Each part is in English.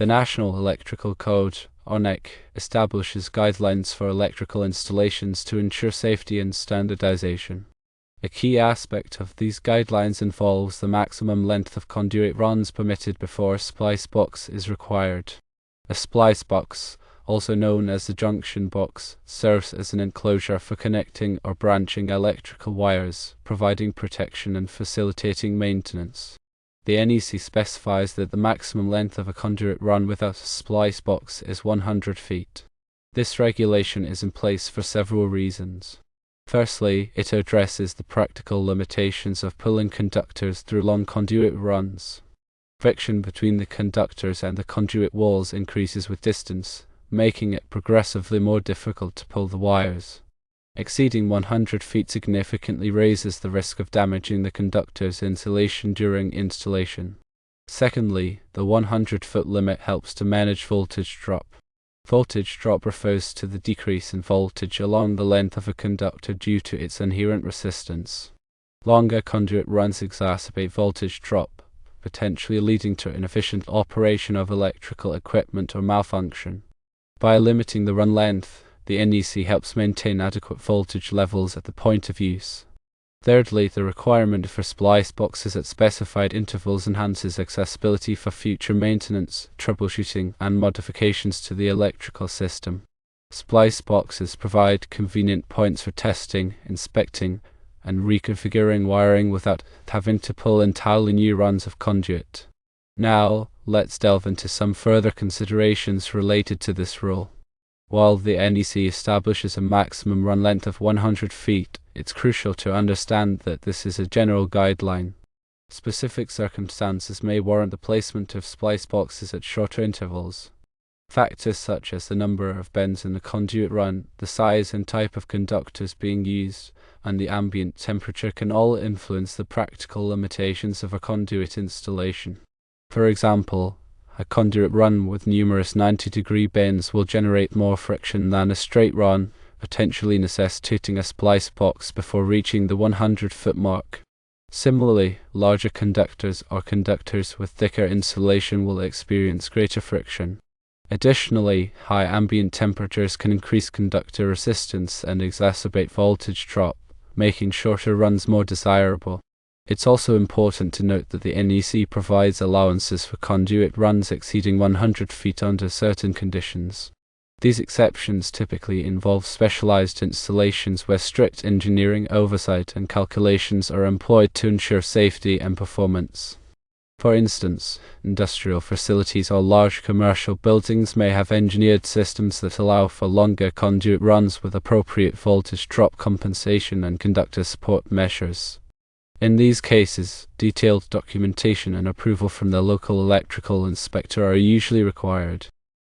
The National Electrical Code, or NEC, establishes guidelines for electrical installations to ensure safety and standardization. A key aspect of these guidelines involves the maximum length of conduit runs permitted before a splice box is required. A splice box, also known as the junction box, serves as an enclosure for connecting or branching electrical wires, providing protection and facilitating maintenance. The NEC specifies that the maximum length of a conduit run without a splice box is 100 feet. This regulation is in place for several reasons. Firstly, it addresses the practical limitations of pulling conductors through long conduit runs. Friction between the conductors and the conduit walls increases with distance, making it progressively more difficult to pull the wires. Exceeding 100 feet significantly raises the risk of damaging the conductor's insulation during installation. Secondly, the 100-foot limit helps to manage voltage drop. Voltage drop refers to the decrease in voltage along the length of a conductor due to its inherent resistance. Longer conduit runs exacerbate voltage drop, potentially leading to inefficient operation of electrical equipment or malfunction. By limiting the run length, the NEC helps maintain adequate voltage levels at the point of use. Thirdly, the requirement for splice boxes at specified intervals enhances accessibility for future maintenance, troubleshooting, and modifications to the electrical system. Splice boxes provide convenient points for testing, inspecting, and reconfiguring wiring without having to pull entirely new runs of conduit. Now, let's delve into some further considerations related to this rule. While the NEC establishes a maximum run length of 100 feet, it's crucial to understand that this is a general guideline. Specific circumstances may warrant the placement of splice boxes at shorter intervals. Factors such as the number of bends in the conduit run, the size and type of conductors being used, and the ambient temperature can all influence the practical limitations of a conduit installation. For example, a conduit run with numerous 90-degree bends will generate more friction than a straight run, potentially necessitating a splice box before reaching the 100-foot mark. Similarly, larger conductors or conductors with thicker insulation will experience greater friction. Additionally, high ambient temperatures can increase conductor resistance and exacerbate voltage drop, making shorter runs more desirable. It's also important to note that the NEC provides allowances for conduit runs exceeding 100 feet under certain conditions. These exceptions typically involve specialized installations where strict engineering oversight and calculations are employed to ensure safety and performance. For instance, industrial facilities or large commercial buildings may have engineered systems that allow for longer conduit runs with appropriate voltage drop compensation and conductor support measures. In these cases, detailed documentation and approval from the local electrical inspector are usually required.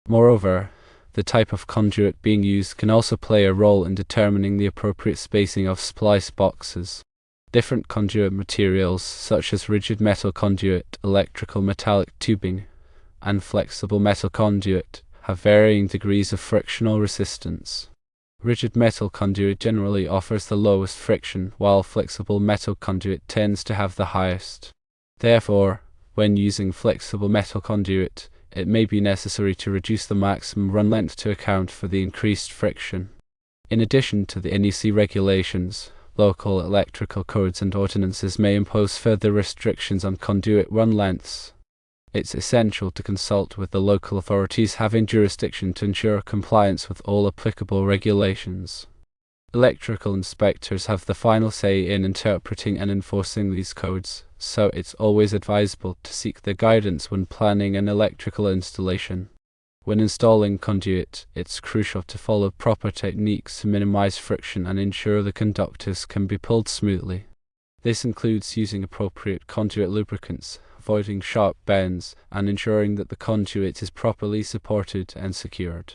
Moreover, the type of conduit being used can also play a role in determining the appropriate spacing of splice boxes. Different conduit materials, such as rigid metal conduit, electrical metallic tubing, and flexible metal conduit, have varying degrees of frictional resistance. Rigid metal conduit generally offers the lowest friction, while flexible metal conduit tends to have the highest. Therefore, when using flexible metal conduit, it may be necessary to reduce the maximum run length to account for the increased friction. In addition to the NEC regulations, local electrical codes and ordinances may impose further restrictions on conduit run lengths. It's essential to consult with the local authorities having jurisdiction to ensure compliance with all applicable regulations. Electrical inspectors have the final say in interpreting and enforcing these codes, so it's always advisable to seek their guidance when planning an electrical installation. When installing conduit, it's crucial to follow proper techniques to minimize friction and ensure the conductors can be pulled smoothly. This includes using appropriate conduit lubricants, avoiding sharp bends, and ensuring that the conduit is properly supported and secured.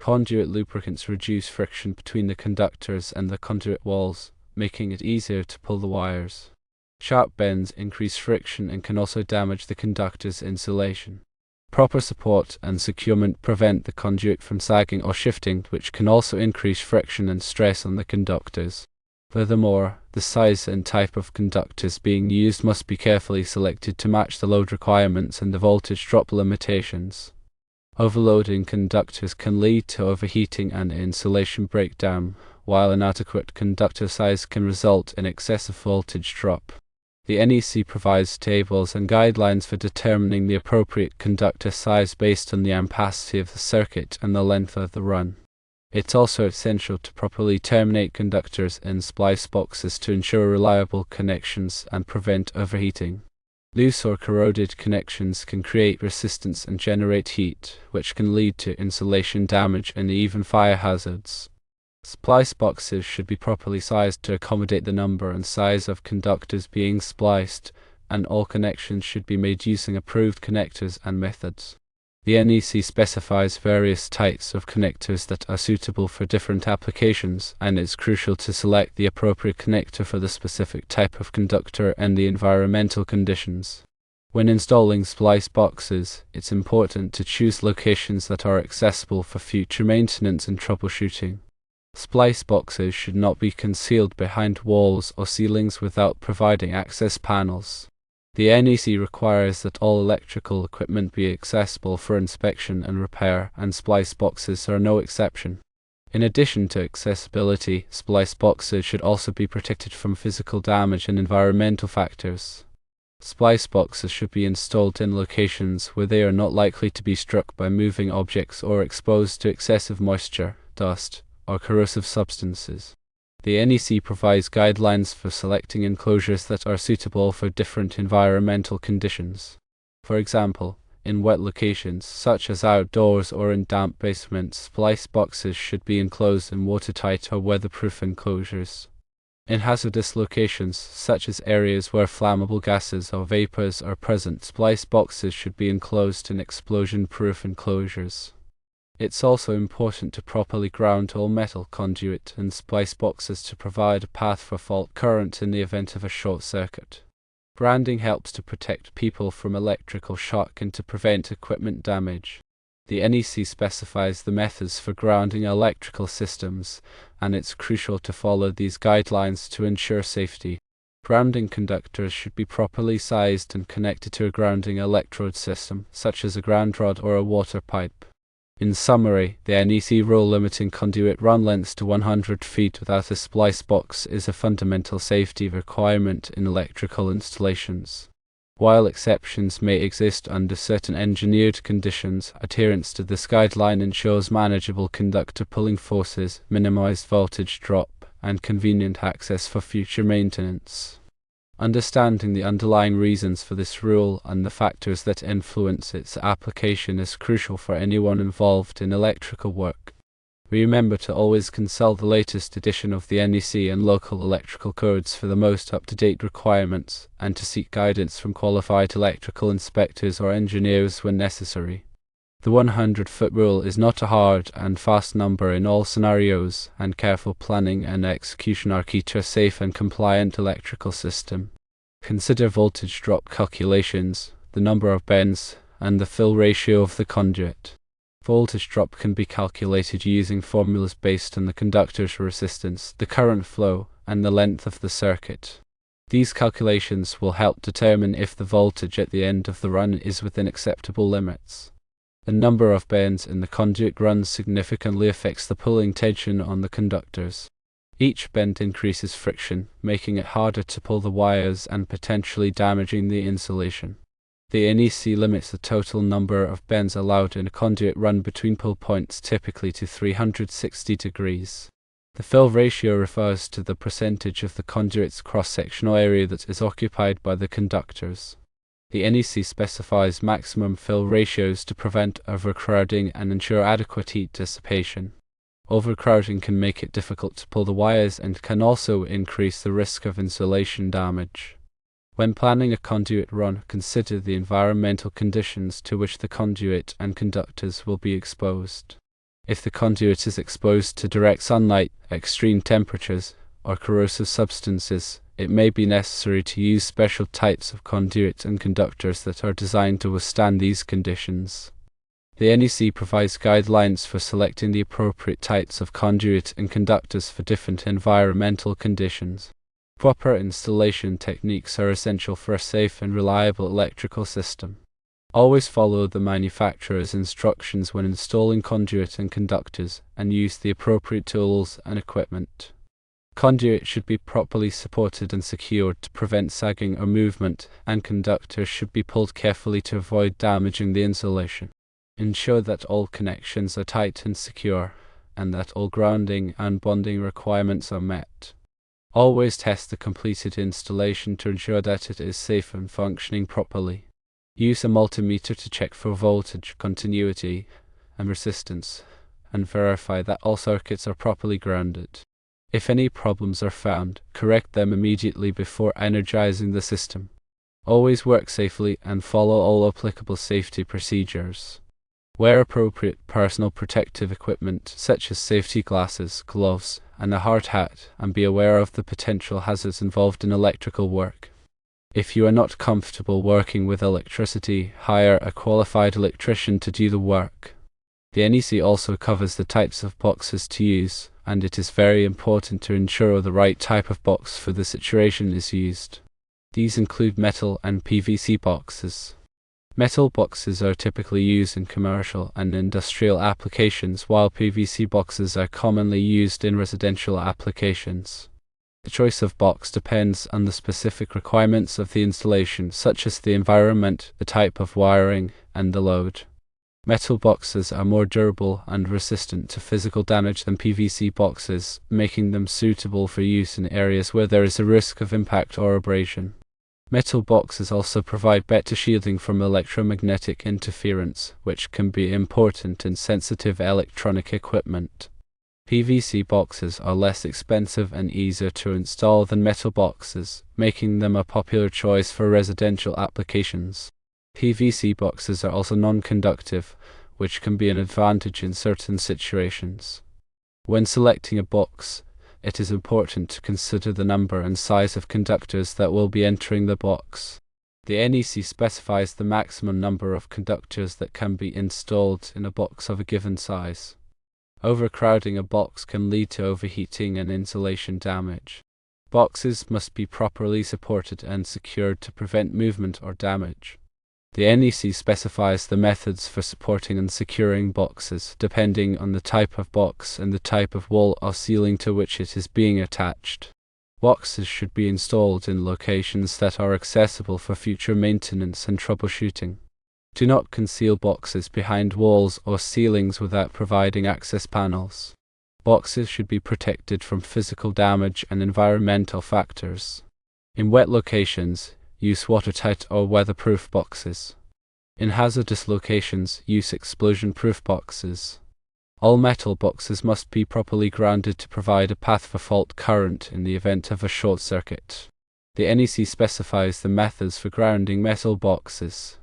Conduit lubricants reduce friction between the conductors and the conduit walls, making it easier to pull the wires. Sharp bends increase friction and can also damage the conductor's insulation. Proper support and securement prevent the conduit from sagging or shifting, which can also increase friction and stress on the conductors. Furthermore, the size and type of conductors being used must be carefully selected to match the load requirements and the voltage drop limitations. Overloading conductors can lead to overheating and insulation breakdown, while inadequate conductor size can result in excessive voltage drop. The NEC provides tables and guidelines for determining the appropriate conductor size based on the ampacity of the circuit and the length of the run. It's also essential to properly terminate conductors in splice boxes to ensure reliable connections and prevent overheating. Loose or corroded connections can create resistance and generate heat, which can lead to insulation damage and even fire hazards. Splice boxes should be properly sized to accommodate the number and size of conductors being spliced, and all connections should be made using approved connectors and methods. The NEC specifies various types of connectors that are suitable for different applications, and it's crucial to select the appropriate connector for the specific type of conductor and the environmental conditions. When installing splice boxes, it's important to choose locations that are accessible for future maintenance and troubleshooting. Splice boxes should not be concealed behind walls or ceilings without providing access panels. The NEC requires that all electrical equipment be accessible for inspection and repair, and splice boxes are no exception. In addition to accessibility, splice boxes should also be protected from physical damage and environmental factors. Splice boxes should be installed in locations where they are not likely to be struck by moving objects or exposed to excessive moisture, dust, or corrosive substances. The NEC provides guidelines for selecting enclosures that are suitable for different environmental conditions. For example, in wet locations, such as outdoors or in damp basements, splice boxes should be enclosed in watertight or weatherproof enclosures. In hazardous locations, such as areas where flammable gases or vapors are present, splice boxes should be enclosed in explosion-proof enclosures. It's also important to properly ground all metal conduit and splice boxes to provide a path for fault current in the event of a short circuit. Grounding helps to protect people from electrical shock and to prevent equipment damage. The NEC specifies the methods for grounding electrical systems, and it's crucial to follow these guidelines to ensure safety. Grounding conductors should be properly sized and connected to a grounding electrode system, such as a ground rod or a water pipe. In summary, the NEC rule limiting conduit run lengths to 100 feet without a splice box is a fundamental safety requirement in electrical installations. While exceptions may exist under certain engineered conditions, adherence to this guideline ensures manageable conductor pulling forces, minimized voltage drop, and convenient access for future maintenance. Understanding the underlying reasons for this rule and the factors that influence its application is crucial for anyone involved in electrical work. Remember to always consult the latest edition of the NEC and local electrical codes for the most up-to-date requirements, and to seek guidance from qualified electrical inspectors or engineers when necessary. The 100-foot rule is not a hard and fast number in all scenarios, and careful planning and execution are key to a safe and compliant electrical system. Consider voltage drop calculations, the number of bends, and the fill ratio of the conduit. Voltage drop can be calculated using formulas based on the conductor's resistance, the current flow, and the length of the circuit. These calculations will help determine if the voltage at the end of the run is within acceptable limits. The number of bends in the conduit run significantly affects the pulling tension on the conductors. Each bend increases friction, making it harder to pull the wires and potentially damaging the insulation. The NEC limits the total number of bends allowed in a conduit run between pull points typically to 360 degrees. The fill ratio refers to the percentage of the conduit's cross-sectional area that is occupied by the conductors. The NEC specifies maximum fill ratios to prevent overcrowding and ensure adequate heat dissipation. Overcrowding can make it difficult to pull the wires and can also increase the risk of insulation damage. When planning a conduit run, consider the environmental conditions to which the conduit and conductors will be exposed. If the conduit is exposed to direct sunlight, extreme temperatures, or corrosive substances, it may be necessary to use special types of conduit and conductors that are designed to withstand these conditions. The NEC provides guidelines for selecting the appropriate types of conduit and conductors for different environmental conditions. Proper installation techniques are essential for a safe and reliable electrical system. Always follow the manufacturer's instructions when installing conduit and conductors, and use the appropriate tools and equipment. Conduit should be properly supported and secured to prevent sagging or movement, and conductors should be pulled carefully to avoid damaging the insulation. Ensure that all connections are tight and secure, and that all grounding and bonding requirements are met. Always test the completed installation to ensure that it is safe and functioning properly. Use a multimeter to check for voltage, continuity, and resistance, and verify that all circuits are properly grounded. If any problems are found, correct them immediately before energizing the system. Always work safely and follow all applicable safety procedures. Wear appropriate personal protective equipment such as safety glasses, gloves, and a hard hat, and be aware of the potential hazards involved in electrical work. If you are not comfortable working with electricity, hire a qualified electrician to do the work. The NEC also covers the types of boxes to use, and it is very important to ensure the right type of box for the situation is used. These include metal and PVC boxes. Metal boxes are typically used in commercial and industrial applications, while PVC boxes are commonly used in residential applications. The choice of box depends on the specific requirements of the installation, such as the environment, the type of wiring, and the load. Metal boxes are more durable and resistant to physical damage than PVC boxes, making them suitable for use in areas where there is a risk of impact or abrasion. Metal boxes also provide better shielding from electromagnetic interference, which can be important in sensitive electronic equipment. PVC boxes are less expensive and easier to install than metal boxes, making them a popular choice for residential applications. PVC boxes are also non-conductive, which can be an advantage in certain situations. When selecting a box, it is important to consider the number and size of conductors that will be entering the box. The NEC specifies the maximum number of conductors that can be installed in a box of a given size. Overcrowding a box can lead to overheating and insulation damage. Boxes must be properly supported and secured to prevent movement or damage. The NEC specifies the methods for supporting and securing boxes, depending on the type of box and the type of wall or ceiling to which it is being attached. Boxes should be installed in locations that are accessible for future maintenance and troubleshooting. Do not conceal boxes behind walls or ceilings without providing access panels. Boxes should be protected from physical damage and environmental factors. In wet locations, use watertight or weatherproof boxes. In hazardous locations, use explosion-proof boxes. All metal boxes must be properly grounded to provide a path for fault current in the event of a short circuit. The NEC specifies the methods for grounding metal boxes.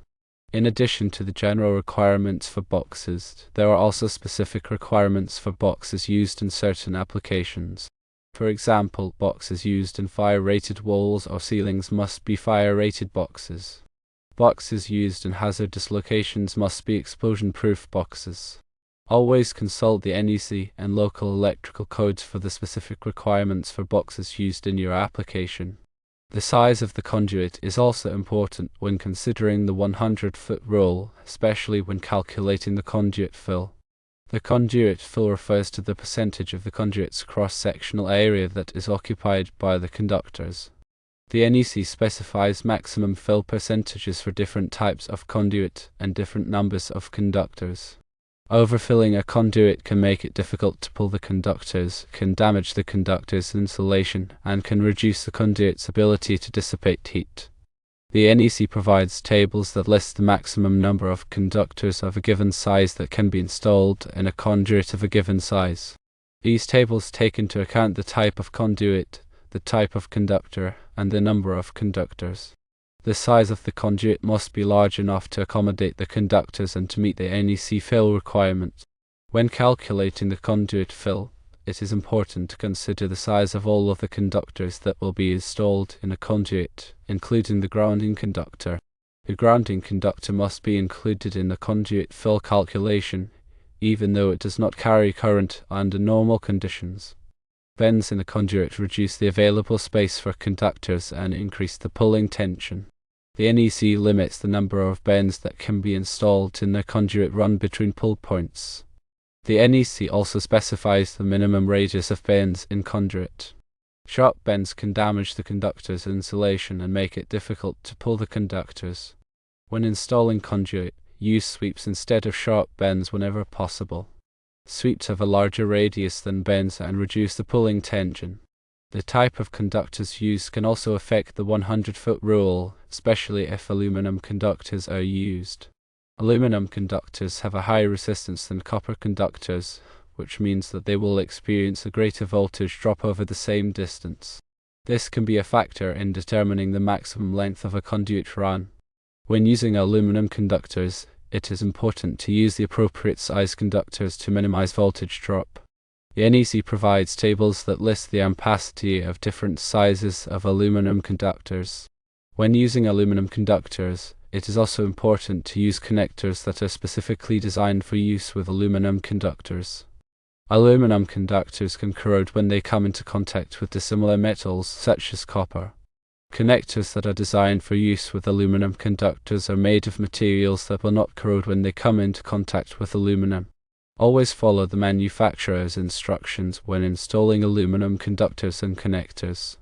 In addition to the general requirements for boxes, there are also specific requirements for boxes used in certain applications. For example, boxes used in fire-rated walls or ceilings must be fire-rated boxes. Boxes used in hazardous locations must be explosion-proof boxes. Always consult the NEC and local electrical codes for the specific requirements for boxes used in your application. The size of the conduit is also important when considering the 100-foot rule, especially when calculating the conduit fill. The conduit fill refers to the percentage of the conduit's cross-sectional area that is occupied by the conductors. The NEC specifies maximum fill percentages for different types of conduit and different numbers of conductors. Overfilling a conduit can make it difficult to pull the conductors, can damage the conductor's insulation, and can reduce the conduit's ability to dissipate heat. The NEC provides tables that list the maximum number of conductors of a given size that can be installed in a conduit of a given size. These tables take into account the type of conduit, the type of conductor, and the number of conductors. The size of the conduit must be large enough to accommodate the conductors and to meet the NEC fill requirement. When calculating the conduit fill, it is important to consider the size of all of the conductors that will be installed in a conduit, including the grounding conductor. The grounding conductor must be included in the conduit fill calculation, even though it does not carry current under normal conditions. Bends in the conduit reduce the available space for conductors and increase the pulling tension. The NEC limits the number of bends that can be installed in the conduit run between pull points. The NEC also specifies the minimum radius of bends in conduit. Sharp bends can damage the conductor's insulation and make it difficult to pull the conductors. When installing conduit, use sweeps instead of sharp bends whenever possible. Sweeps have a larger radius than bends and reduce the pulling tension. The type of conductors used can also affect the 100-foot rule, especially if aluminum conductors are used. Aluminum conductors have a higher resistance than copper conductors, which means that they will experience a greater voltage drop over the same distance. This can be a factor in determining the maximum length of a conduit run. When using aluminum conductors, it is important to use the appropriate size conductors to minimize voltage drop. The NEC provides tables that list the ampacity of different sizes of aluminum conductors. When using aluminum conductors, it is also important to use connectors that are specifically designed for use with aluminum conductors. Aluminum conductors can corrode when they come into contact with dissimilar metals such as copper. Connectors that are designed for use with aluminum conductors are made of materials that will not corrode when they come into contact with aluminum. Always follow the manufacturer's instructions when installing aluminum conductors and connectors.